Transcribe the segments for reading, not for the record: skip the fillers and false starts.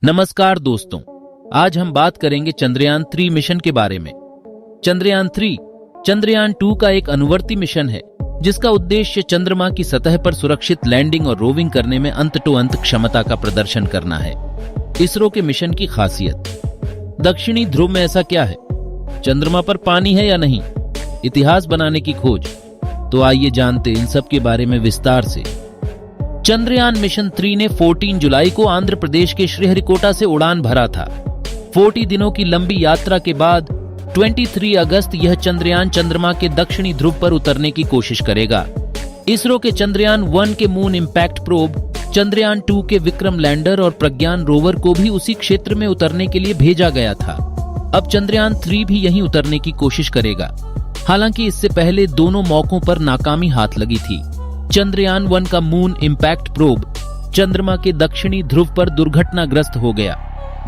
नमस्कार दोस्तों, आज हम बात करेंगे चंद्रयान 3 मिशन के बारे में। चंद्रयान 3 चंद्रयान 2 का एक अनुवर्ती मिशन है जिसका उद्देश्य चंद्रमा की सतह पर सुरक्षित लैंडिंग और रोविंग करने में अंत क्षमता का प्रदर्शन करना है। इसरो के मिशन की खासियत। दक्षिणी ध्रुव में ऐसा क्या है? चंद्रमा पर पानी है या नहीं? इतिहास बनाने की खोज। तो आइए जानते इन सब के बारे में विस्तार से। चंद्रयान मिशन 3 ने 14 जुलाई को आंध्र प्रदेश के श्रीहरिकोटा से उड़ान भरा था। 40 दिनों की लंबी यात्रा के बाद 23 अगस्त यह चंद्रयान चंद्रमा के दक्षिणी ध्रुव पर उतरने की कोशिश करेगा। इसरो के चंद्रयान 1 के मून इंपैक्ट प्रोब, चंद्रयान 2 के विक्रम लैंडर और प्रज्ञान रोवर को भी उसी क्षेत्र में उतरने के लिए भेजा गया था। अब चंद्रयान 3 भी यहीं उतरने की कोशिश करेगा। हालांकि इससे पहले दोनों मौकों पर नाकामी हाथ लगी थी। चंद्रयान 1 का मून इंपैक्ट प्रोब चंद्रमा के दक्षिणी ध्रुव पर दुर्घटनाग्रस्त हो गया,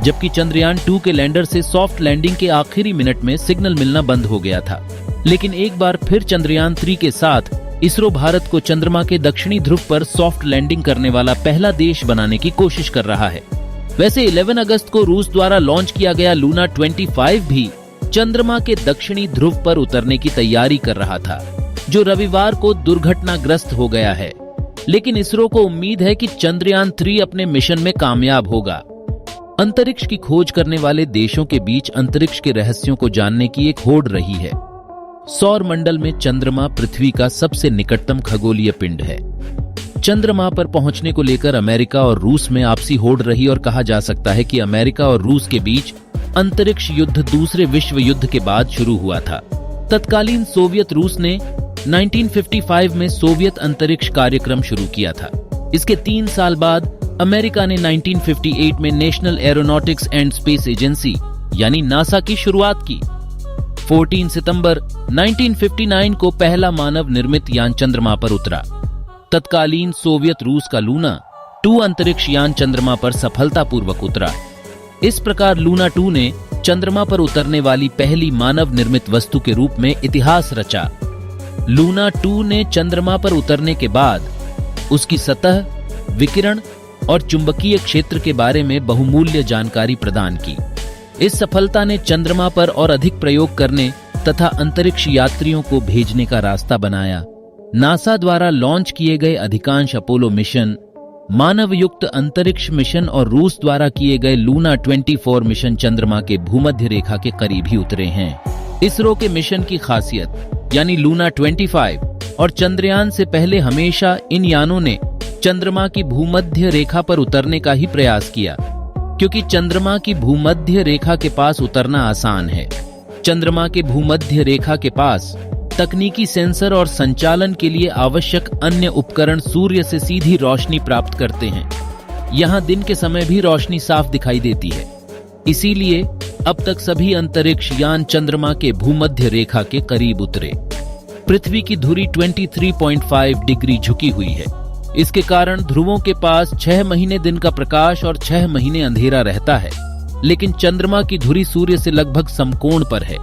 जबकि चंद्रयान 2 के लैंडर से सॉफ्ट लैंडिंग के आखिरी मिनट में सिग्नल मिलना बंद हो गया था। लेकिन एक बार फिर चंद्रयान 3 के साथ इसरो भारत को चंद्रमा के दक्षिणी ध्रुव पर सॉफ्ट लैंडिंग करने वाला पहला देश बनाने की कोशिश कर रहा है। वैसे 11 अगस्त को रूस द्वारा लॉन्च किया गया लूना 25 भी चंद्रमा के दक्षिणी ध्रुव पर उतरने की तैयारी कर रहा था, जो रविवार को दुर्घटनाग्रस्त हो गया है। लेकिन इसरो को उम्मीद है कि चंद्रयान 3 अपने मिशन में कामयाब होगा। अंतरिक्ष की खोज करने वाले देशों के बीच अंतरिक्ष के रहस्यों को जानने की एक होड़ रही है। सौर मंडल में चंद्रमा पृथ्वी का सबसे निकटतम खगोलीय पिंड है। चंद्रमा पर पहुंचने को लेकर अमेरिका और रूस में आपसी होड़ रही और कहा जा सकता है कि अमेरिका और रूस के बीच अंतरिक्ष युद्ध दूसरे विश्व युद्ध के बाद शुरू हुआ था। तत्कालीन सोवियत रूस ने 1955 में सोवियत अंतरिक्ष कार्यक्रम शुरू किया था। इसके 3 साल बाद अमेरिका ने 1958 में national aeronautics and space agency यानी नासा की शुरुआत की। 14 सितंबर 1959 को पहला मानव निर्मित यान चंद्रमा पर उतरा। तत्कालीन सोवियत रूस का लूना 2 अंतरिक्ष यान चंद्रमा पर सफलतापूर्वक उतरा। इस प्रकार लूना 2 ने चंद्रमा पर उतरने वाली पहली मानव निर्मित वस्तु के रूप में इतिहास रचा। लूना 2 ने चंद्रमा पर उतरने के बाद उसकी सतह, विकिरण और चुंबकीय क्षेत्र के बारे में बहुमूल्य जानकारी प्रदान की। इस सफलता ने चंद्रमा पर और अधिक प्रयोग करने तथा अंतरिक्ष यात्रियों को भेजने का रास्ता बनाया। नासा द्वारा लॉन्च किए गए अधिकांश अपोलो मिशन, मानव युक्त अंतरिक्ष मिशन और रूस द्वारा किए गए लूना 24 मिशन चंद्रमा के भूमध्य रेखा के करीब ही उतरे हैं। इसरो के मिशन की खासियत यानी लूना 25 और चंद्रयान से पहले हमेशा इन यानों ने चंद्रमा की भूमध्य रेखा पर उतरने का ही प्रयास किया, क्योंकि चंद्रमा की भूमध्य रेखा के पास उतरना आसान है। चंद्रमा के भूमध्य रेखा के पास तकनीकी सेंसर और संचालन के लिए आवश्यक अन्य उपकरण सूर्य से सीधी रोशनी प्राप्त करते हैं। यहाँ दिन के समय भी रोशनी साफ दिखाई देती है। इसीलिए अब तक सभी अंतरिक्ष यान चंद्रमा के भूमध्य रेखा के करीब उतरे। पृथ्वी की धुरी 23.5 डिग्री झुकी हुई है। इसके कारण ध्रुवों के पास 6 महीने दिन का प्रकाश और 6 महीने अंधेरा रहता है। लेकिन चंद्रमा की धुरी सूर्य से लगभग समकोण पर है।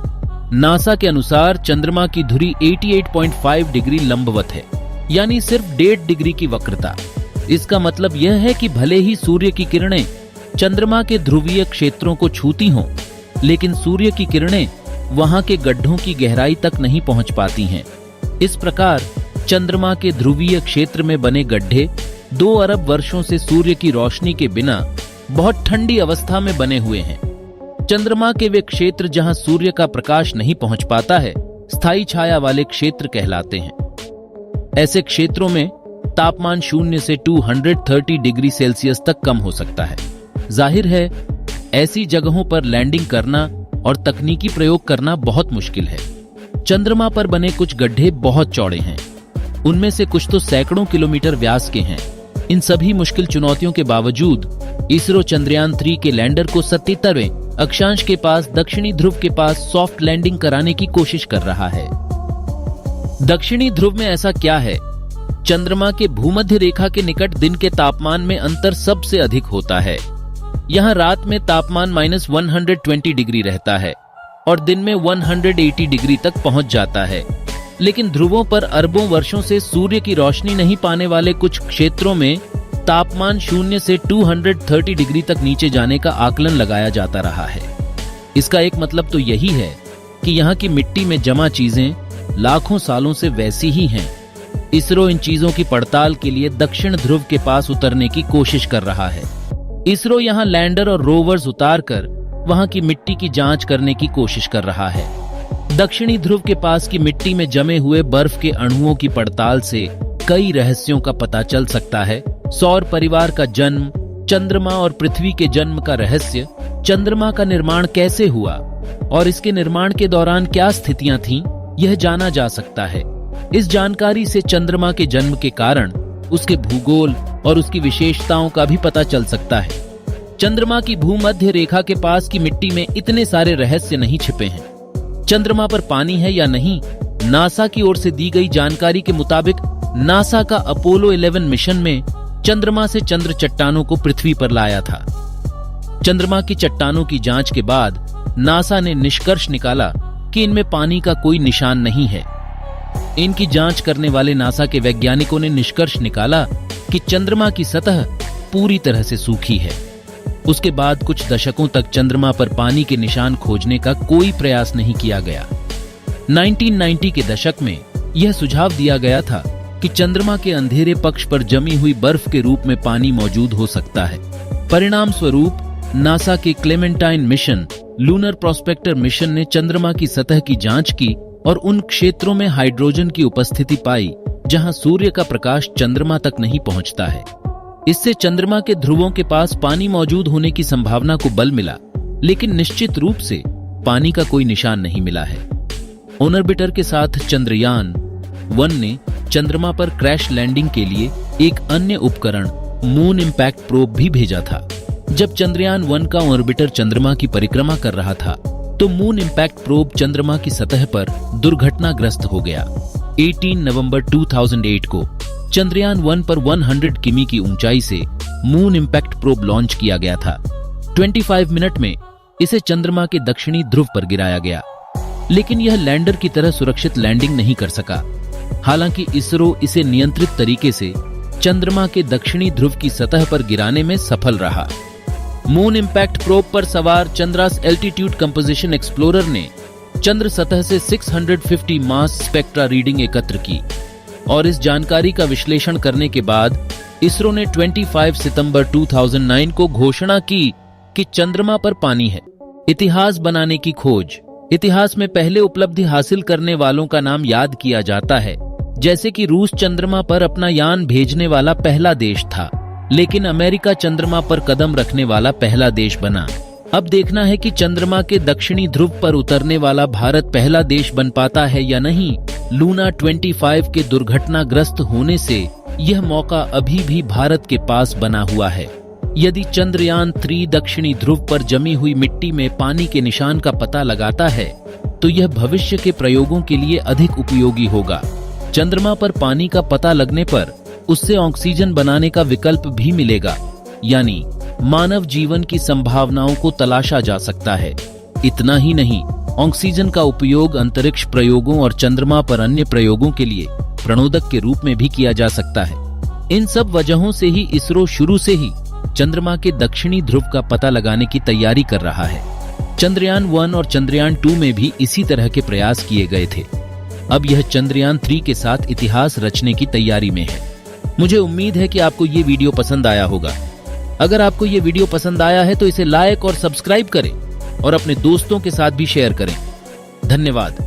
नासा के अनुसार चंद्रमा की धुरी 88.5 डिग्री लंबवत है, यानी सिर्फ 1.5 डिग्री की वक्रता। इसका मतलब यह है कि भले ही सूर्य की किरणें चंद्रमा के ध्रुवीय क्षेत्रों को छूती हों, लेकिन सूर्य की किरणें वहां के गड्ढों की गहराई तक नहीं पहुंच पाती हैं। इस प्रकार चंद्रमा के ध्रुवीय क्षेत्र में बने गड्ढे 2 अरब वर्षों से सूर्य की रोशनी के बिना बहुत ठंडी अवस्था में बने हुए हैं। चंद्रमा के वे क्षेत्र जहां सूर्य का प्रकाश नहीं पहुंच पाता है, स्थायी छाया वाले क्षेत्र कहलाते हैं। ऐसे क्षेत्रों में तापमान 0 से 230 डिग्री सेल्सियस तक कम हो सकता है। जाहिर है, ऐसी जगहों पर लैंडिंग करना और तकनीकी प्रयोग करना बहुत मुश्किल है। चंद्रमा पर बने कुछ गड्ढे बहुत चौड़े हैं। उनमें से कुछ तो सैकड़ों किलोमीटर व्यास के हैं। इन सभी मुश्किल चुनौतियों के बावजूद इसरो चंद्रयान 3 के लैंडर को 77वें अक्षांश के पास दक्षिणी ध्रुव के पास सॉफ्ट लैंडिंग कराने की कोशिश कर रहा है। दक्षिणी ध्रुव में ऐसा क्या है? चंद्रमा के भूमध्य रेखा के निकट दिन के तापमान में अंतर सबसे अधिक होता है। यहाँ रात में तापमान -120 डिग्री रहता है और दिन में 180 डिग्री तक पहुंच जाता है। लेकिन ध्रुवों पर अरबों वर्षों से सूर्य की रोशनी नहीं पाने वाले कुछ क्षेत्रों में तापमान 0 से 230 डिग्री तक नीचे जाने का आकलन लगाया जाता रहा है। इसका एक मतलब तो यही है कि यहाँ की मिट्टी में जमा चीजें लाखों सालों से वैसी ही हैं। इसरो इन चीजों की पड़ताल के लिए दक्षिण ध्रुव के पास उतरने की कोशिश कर रहा है। इसरो यहाँ लैंडर और रोवर्स उतारकर वहां की मिट्टी की जांच करने की कोशिश कर रहा है। दक्षिणी ध्रुव के पास की मिट्टी में जमे हुए बर्फ के अणुओं की पड़ताल से कई रहस्यों का पता चल सकता है। सौर परिवार का जन्म, चंद्रमा और पृथ्वी के जन्म का रहस्य, चंद्रमा का निर्माण कैसे हुआ और इसके निर्माण के दौरान क्या स्थितियां थीं, यह जाना जा सकता है। इस जानकारी से चंद्रमा के जन्म के कारण, उसके भूगोल और उसकी विशेषताओं का भी पता चल सकता है। चंद्रमा की भूमध्य रेखा के पास की मिट्टी में इतने सारे रहस्य नहीं छिपे हैं। चंद्रमा पर पानी है या नहीं, नासा की ओर से दी गई जानकारी के मुताबिक नासा का अपोलो 11 मिशन में चंद्रमा से चंद्र चट्टानों को पृथ्वी पर लाया था। चंद्रमा की चट्टानों की जांच के बाद नासा ने निष्कर्ष निकाला कि इनमें पानी का कोई निशान नहीं है। इनकी जांच करने वाले नासा के वैज्ञानिकों ने निष्कर्ष निकाला कि चंद्रमा की सतह पूरी तरह से सूखी है। उसके बाद कुछ दशकों तक चंद्रमा पर पानी के निशान खोजने का कोई प्रयास नहीं किया गया। 1990 के दशक में यह सुझाव दिया गया था कि चंद्रमा के अंधेरे पक्ष पर जमी हुई बर्फ के रूप में पानी मौजूद हो सकता है। परिणाम स्वरूप नासा के Clementine mission, lunar prospector mission ने चंद्रमा की सतह की जांच की और उन क्षेत्रों में हाइड्रोजन की उपस्थिति पाई जहां सूर्य का प्रकाश चंद्रमा तक नहीं पहुंचता है। इससे चंद्रमा के ध्रुवों के पास पानी मौजूद होने की संभावना को बल मिला, लेकिन निश्चित रूप से पानी का कोई निशान नहीं मिला है। ऑर्बिटर के साथ चंद्रयान 1 ने चंद्रमा पर क्रैश लैंडिंग के लिए एक अन्य उपकरण मून इंपैक्ट प्रोब भी भेजा था। जब चंद्रयान 1 का ऑर्बिटर चंद्रमा की परिक्रमा कर रहा था तो मून इंपैक्ट प्रोब चंद्रमा की सतह पर दुर्घटनाग्रस्त हो गया। 18 नवंबर 2008 को चंद्रयान 1 पर 100 किमी की ऊंचाई से मून इंपैक्ट प्रोब लॉन्च किया गया था। 25 मिनट में इसे चंद्रमा के दक्षिणी ध्रुव पर गिराया गया, लेकिन यह लैंडर की तरह सुरक्षित लैंडिंग नहीं कर सका। हालांकि इसरो इसे नियंत्रित तरीके से चंद्रमा के दक्षिणी ध्रुव की सतह पर गिराने में सफल रहा। मून इंपैक्ट प्रोब पर सवार चंद्रास एल्टीट्यूड कंपोजिशन एक्सप्लोरर ने चंद्र सतह से 650 मास स्पेक्ट्रा रीडिंग एकत्र की और इस जानकारी का विश्लेषण करने के बाद इसरो ने 25 सितंबर 2009 को घोषणा की कि चंद्रमा पर पानी है। इतिहास बनाने की खोज। इतिहास में पहले उपलब्धि हासिल करने वालों का नाम याद किया जाता है, जैसे कि रूस चंद्रमा पर अपना यान भेजने वाला पहला देश था, लेकिन अमेरिका चंद्रमा पर कदम रखने वाला पहला देश बना। अब देखना है कि चंद्रमा के दक्षिणी ध्रुव पर उतरने वाला भारत पहला देश बन पाता है या नहीं। लूना 25 के दुर्घटनाग्रस्त होने से यह मौका अभी भी भारत के पास बना हुआ है। यदि चंद्रयान 3 दक्षिणी ध्रुव पर जमी हुई मिट्टी में पानी के निशान का पता लगाता है तो यह भविष्य के प्रयोगों के लिए अधिक उपयोगी होगा। चंद्रमा पर पानी का पता लगने पर उससे ऑक्सीजन बनाने का विकल्प भी मिलेगा, यानी मानव जीवन की संभावनाओं को तलाशा जा सकता है। इतना ही नहीं, ऑक्सीजन का उपयोग अंतरिक्ष प्रयोगों और चंद्रमा पर अन्य प्रयोगों के लिए प्रणोदक के रूप में भी किया जा सकता है। इन सब वजहों से ही इसरो शुरू से ही चंद्रमा के दक्षिणी ध्रुव का पता लगाने की तैयारी कर रहा है। चंद्रयान 1 और चंद्रयान 2 में भी इसी तरह के प्रयास किए गए थे। अब यह चंद्रयान 3 के साथ इतिहास रचने की तैयारी में है। मुझे उम्मीद है कि आपको ये वीडियो पसंद आया होगा। अगर आपको ये वीडियो पसंद आया है तो इसे लाइक और सब्सक्राइब करें और अपने दोस्तों के साथ भी शेयर करें। धन्यवाद।